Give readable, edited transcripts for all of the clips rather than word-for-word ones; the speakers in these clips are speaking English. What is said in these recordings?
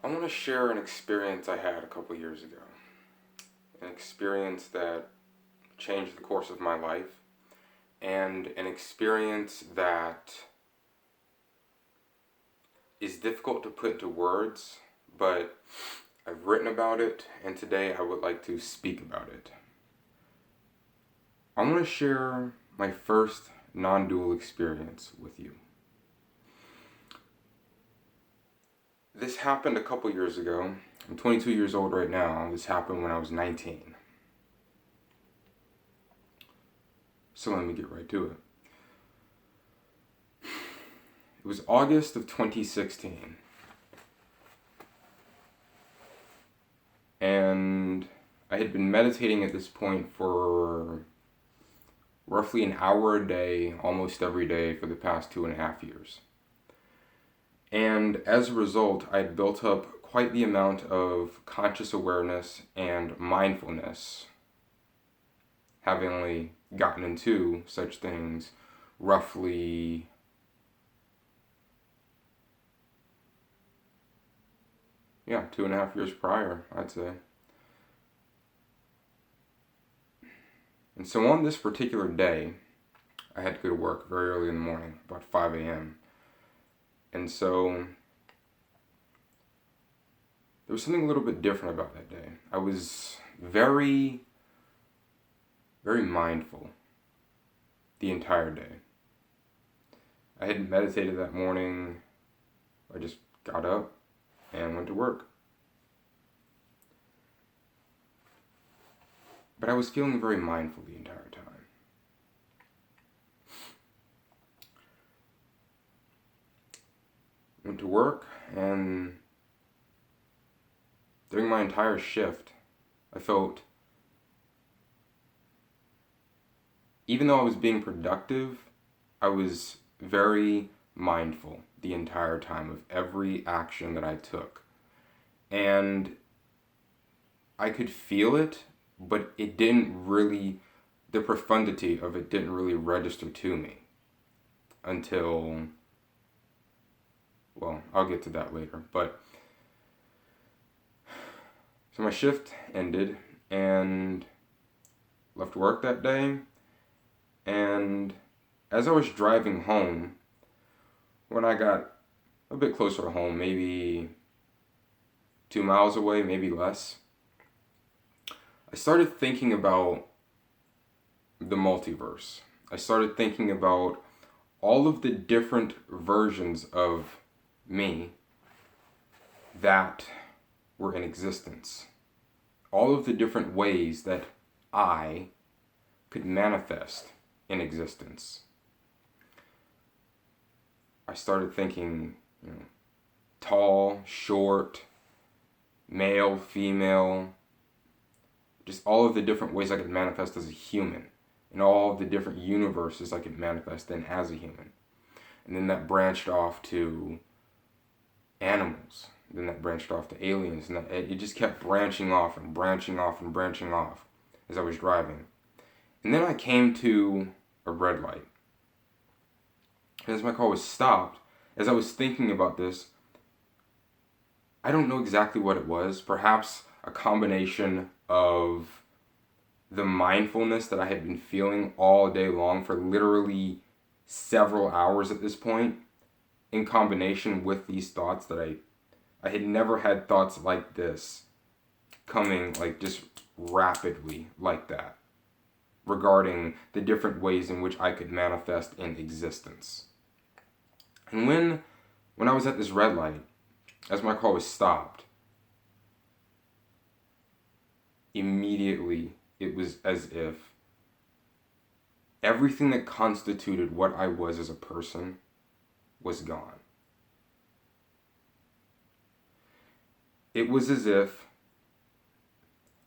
I want to share an experience I had a couple years ago. An experience that changed the course of my life, and an experience that is difficult to put into words, but I've written about it, and today I would like to speak about it. I want to share my first non-dual experience with you. This happened a couple years ago. I'm 22 years old right now. This happened when I was 19. So let me get right to it. It was August of 2016. And I had been meditating at this point for roughly an hour a day, almost every day for the past 2.5 years. And as a result, I had built up quite the amount of conscious awareness and mindfulness, having only gotten into such things roughly 2.5 years prior, I'd say. And so on this particular day, I had to go to work very early in the morning, about 5 a.m. And so there was something a little bit different about that day. I was very, very mindful the entire day. I hadn't meditated that morning. I just got up and went to work. But I was feeling very mindful the entire time. Went to work, and during my entire shift, I felt, even though I was being productive, I was very mindful the entire time of every action that I took. And I could feel it, but it didn't really, the profundity of it didn't really register to me until, well, I'll get to that later. But so my shift ended and left work that day. And as I was driving home, when I got a bit closer to home, maybe 2 miles away, maybe less, I started thinking about the multiverse. I started thinking about all of the different versions of me that were in existence. All of the different ways that I could manifest in existence. I started thinking, tall, short, male, female, just all of the different ways I could manifest as a human, and all of the different universes I could manifest in as a human. And then that branched off to animals. Then that branched off to aliens. And it just kept branching off and branching off and branching off as I was driving. And then I came to a red light. And as my car was stopped, as I was thinking about this, I don't know exactly what it was. Perhaps a combination of the mindfulness that I had been feeling all day long for literally several hours at this point, in combination with these thoughts that I had never had thoughts like this coming like just rapidly like that regarding the different ways in which I could manifest in existence. And when I was at this red light, as my car was stopped, immediately it was as if everything that constituted what I was as a person was gone. It was as if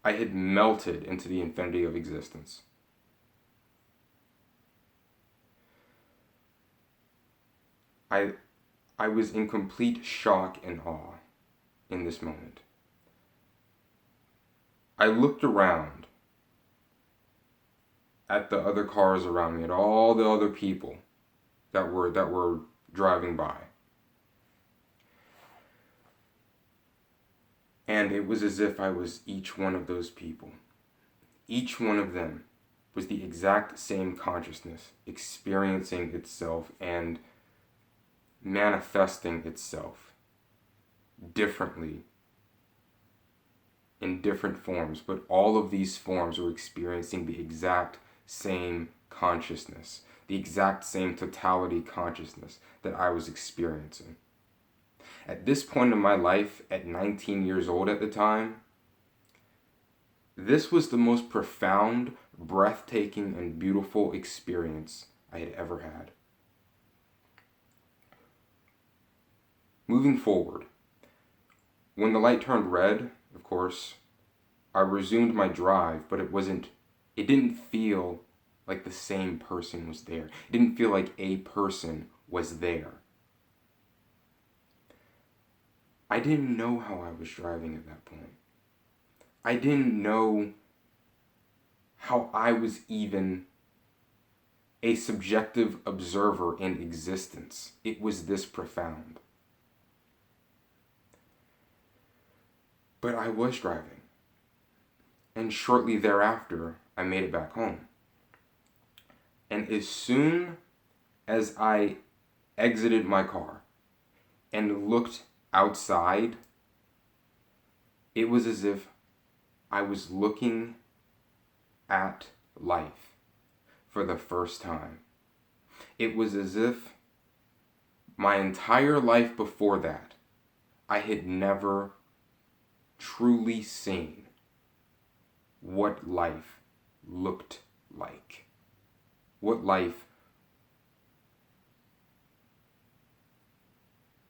I had melted into the infinity of existence. I was in complete shock and awe in this moment. I looked around at the other cars around me, at all the other people that were driving by. And it was as if I was each one of those people. Each one of them was the exact same consciousness experiencing itself and manifesting itself differently in different forms, but all of these forms were experiencing the exact same consciousness, the exact same totality consciousness that I was experiencing. At this point in my life, at 19 years old at the time, this was the most profound, breathtaking, and beautiful experience I had ever had. Moving forward, when the light turned red, of course, I resumed my drive, but it didn't feel like the same person was there. It didn't feel like a person was there. I didn't know how I was driving at that point. I didn't know how I was even a subjective observer in existence. It was this profound. But I was driving. And shortly thereafter, I made it back home. And as soon as I exited my car and looked outside, it was as if I was looking at life for the first time. It was as if my entire life before that, I had never truly seen what life looked like. What life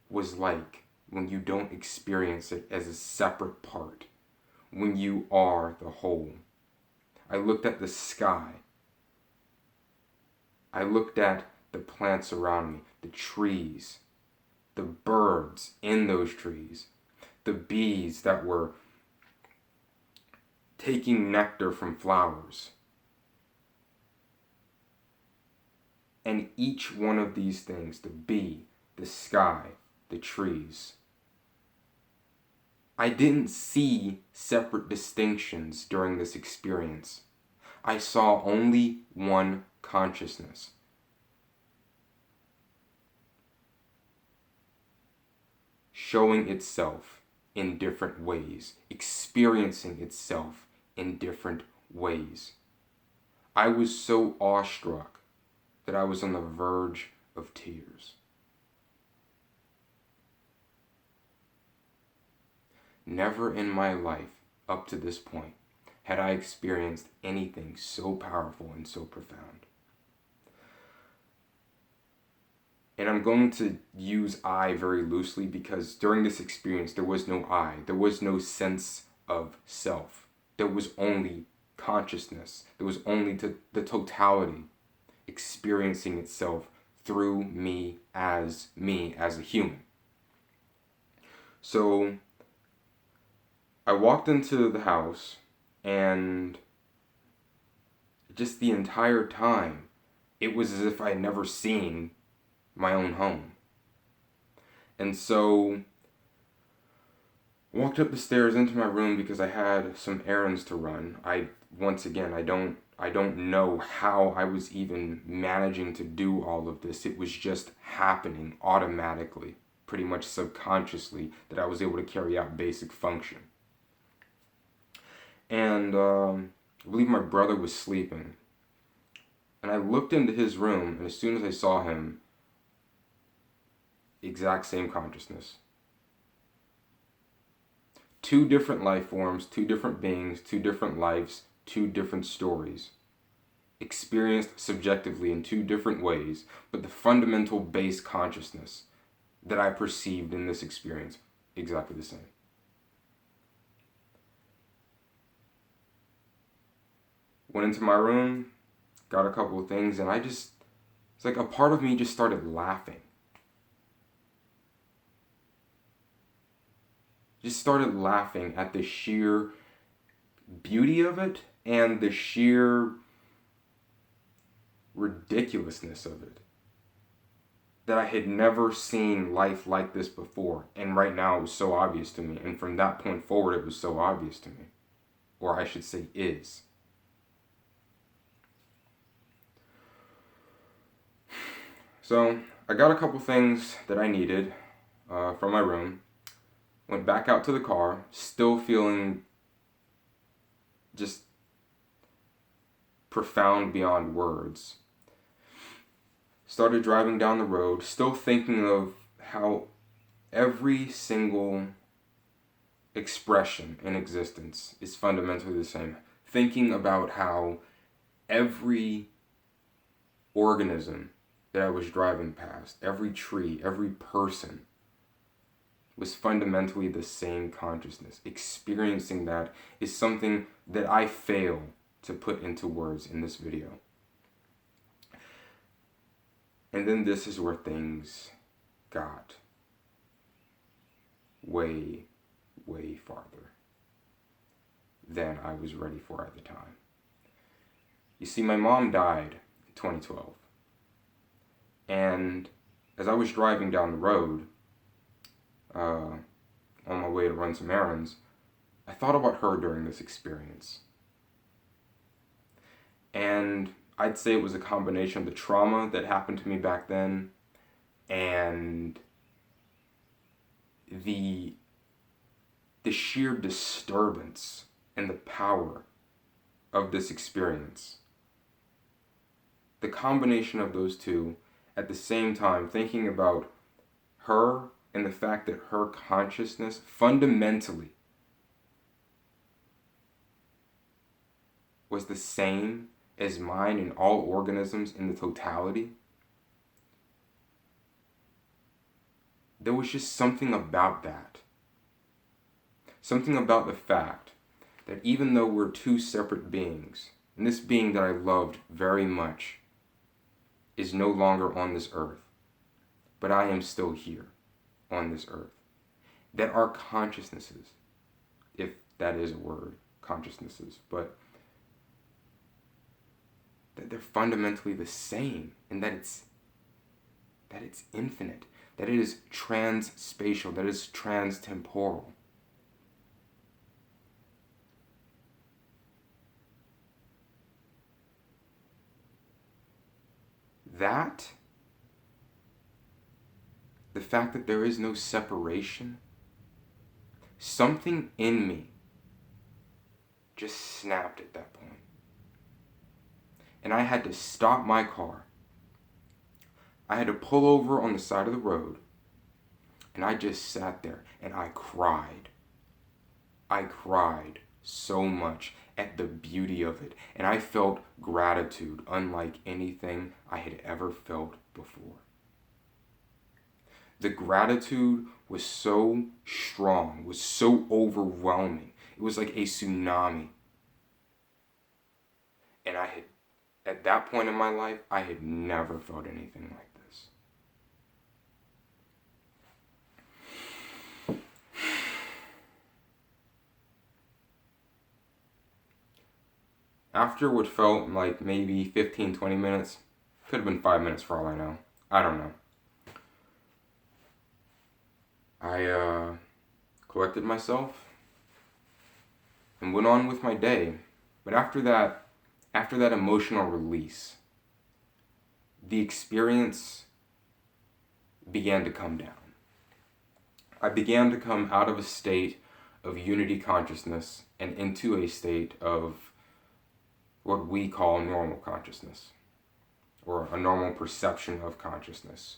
was like when you don't experience it as a separate part, when you are the whole. I looked at the sky. I looked at the plants around me, the trees, the birds in those trees, the bees that were taking nectar from flowers. And each one of these things, the bee, the sky, the trees, I didn't see separate distinctions during this experience. I saw only one consciousness. Showing itself in different ways, experiencing itself in different ways. I was so awestruck that I was on the verge of tears. Never in my life, up to this point, had I experienced anything so powerful and so profound. And I'm going to use I very loosely because during this experience, there was no I. There was no sense of self. There was only consciousness. There was only the totality experiencing itself through me as a human. So I walked into the house, and just the entire time, it was as if I had never seen my own home. And so walked up the stairs into my room because I had some errands to run. I don't know how I was even managing to do all of this. It was just happening automatically, pretty much subconsciously, that I was able to carry out basic function. And I believe my brother was sleeping. And I looked into his room, and as soon as I saw him, exact same consciousness. Two different life forms, two different beings, two different lives, two different stories. Experienced subjectively in two different ways, but the fundamental base consciousness that I perceived in this experience, exactly the same. Went into my room, got a couple of things, and it's like a part of me just started laughing. Just started laughing at the sheer beauty of it and the sheer ridiculousness of it. that I had never seen life like this before. And right now it was so obvious to me. And from that point forward, it was so obvious to me. Or I should say is. So I got a couple things that I needed from my room. Went back out to the car, still feeling just profound beyond words. Started driving down the road, still thinking of how every single expression in existence is fundamentally the same. Thinking about how every organism that I was driving past, every tree, every person, was fundamentally the same consciousness. Experiencing that is something that I fail to put into words in this video. And then this is where things got way, way farther than I was ready for at the time. You see, my mom died in 2012. And as I was driving down the road, on my way to run some errands, I thought about her during this experience. And I'd say it was a combination of the trauma that happened to me back then and the sheer disturbance and the power of this experience. The combination of those two, at the same time, thinking about her and the fact that her consciousness fundamentally was the same as mine and all organisms in the totality. There was just something about that. Something about the fact that even though we're two separate beings, and this being that I loved very much is no longer on this earth, but I am still here on this earth, that our consciousnesses, if that is a word, consciousnesses, but that they're fundamentally the same, and that it's infinite, that it is trans-spatial, that it is trans-temporal. That, the fact that there is no separation, something in me just snapped at that point. And I had to stop my car. I had to pull over on the side of the road, and I just sat there and I cried. I cried so much at the beauty of it, and I felt gratitude unlike anything I had ever felt before. The gratitude was so strong, was so overwhelming. It was like a tsunami. And at that point in my life, I had never felt anything like this. After what felt like maybe 15, 20 minutes, could have been 5 minutes for all I know. I don't know. I collected myself and went on with my day. But after that emotional release, the experience began to come down. I began to come out of a state of unity consciousness and into a state of what we call normal consciousness, or a normal perception of consciousness.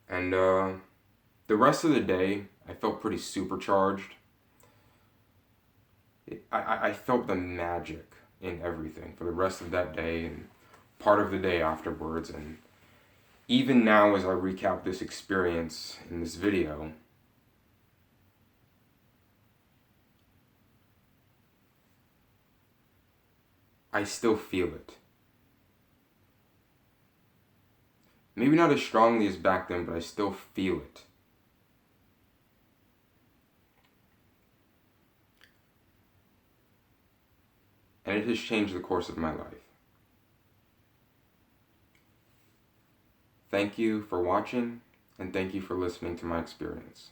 And the rest of the day, I felt pretty supercharged. I felt the magic in everything for the rest of that day and part of the day afterwards. And even now, as I recap this experience in this video, I still feel it. Maybe not as strongly as back then, but I still feel it. And it has changed the course of my life. Thank you for watching, and thank you for listening to my experience.